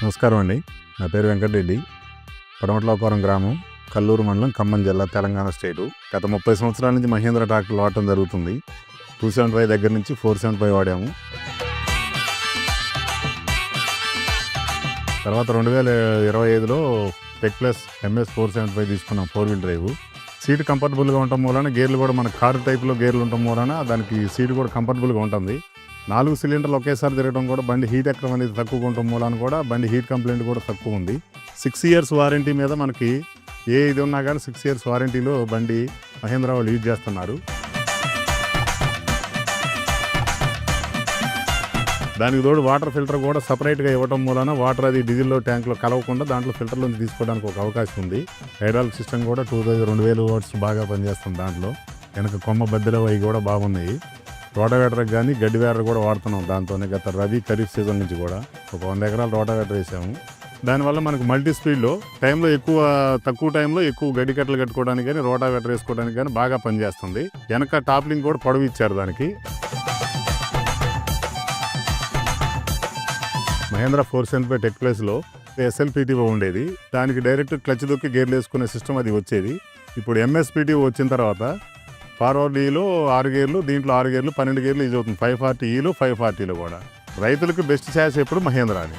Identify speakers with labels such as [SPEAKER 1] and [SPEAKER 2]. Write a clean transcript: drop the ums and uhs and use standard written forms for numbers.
[SPEAKER 1] నమస్కారం అండి. నా పేరు వెంకటరెడ్డి. పడమట్లవరం గ్రామం, కల్లూరు మండలం, ఖమ్మం జిల్లా, తెలంగాణ స్టేటు. గత 30 సంవత్సరాల నుంచి మహేంద్ర ట్రాక్టర్లు వాడటం జరుగుతుంది. 275 దగ్గర నుంచి 475 వాడాము. తర్వాత 2025లో టెక్ ప్లస్ MS 475 తీసుకున్నాం, 4 వీల్ డ్రైవ్. సీట్ కంఫర్టబుల్గా ఉండటం మూలన, గేర్లు కూడా మన కారు టైప్లో గేర్లు ఉండటం మూలన దానికి సీట్ కూడా కంఫర్టబుల్గా ఉంటుంది. 4 సిలిండర్లు ఒకేసారి తిరగడం కూడా బండి హీట్ ఎక్కడం అనేది తక్కువ ఉండటం మూలాన కూడా బండి హీట్ కంప్లైంట్ కూడా తక్కువ ఉంది. 6 ఇయర్స్ వారంటీ మీద మనకి ఏ ఇది ఉన్నా కానీ 6 ఇయర్స్ వారంటీలో బండి మహేంద్ర వాళ్ళు యూజ్ చేస్తున్నారు. దానికి తోడు వాటర్ ఫిల్టర్ కూడా సపరేట్గా ఇవ్వడం మూలన వాటర్ అది డీజిల్లో ట్యాంక్లో కలవకుండా దాంట్లో ఫిల్టర్లో తీసుకోవడానికి ఒక అవకాశం ఉంది. హైడ్రాలిక్ సిస్టమ్ కూడా 2000 వాట్స్ బాగా పనిచేస్తుంది. దాంట్లో వెనక కొమ్మ బద్దెలు అవి కూడా బాగున్నాయి. రోటావేటర్కి కానీ గడ్డి వేటర్ కూడా వాడుతున్నాం దాంతోనే. గత రబీ ఖరీఫ్ సీజన్ నుంచి కూడా ఒక 100 ఎకరాలు రోటావేటర్ వేసాము. దానివల్ల మనకు మల్టీ స్పీడ్లో తక్కువ టైంలో ఎక్కువ గడ్డి కట్టలు కట్టుకోవడానికి కానీ రోటావేటర్ వేసుకోవడానికి కానీ బాగా పనిచేస్తుంది. వెనక టాప్లింగ్ కూడా పొడవు ఇచ్చారు దానికి. మహేంద్ర 475 టెక్ ప్లస్లో SLPTO ఉండేది. దానికి డైరెక్ట్ క్లచ్ దొక్కి గేర్లు వేసుకునే సిస్టమ్ అది వచ్చేది. ఇప్పుడు MSPTO వచ్చిన తర్వాత ఫార్వర్డ్ ఈలో 6 గేర్లు, దీంట్లో 6 గేర్లు, 12 గేర్లు యూజ్ అవుతుంది. 540 ఈలో 540లో కూడా రైతులకు బెస్ట్ ఛాయిస్ ఎప్పుడు మహేంద్ర అని.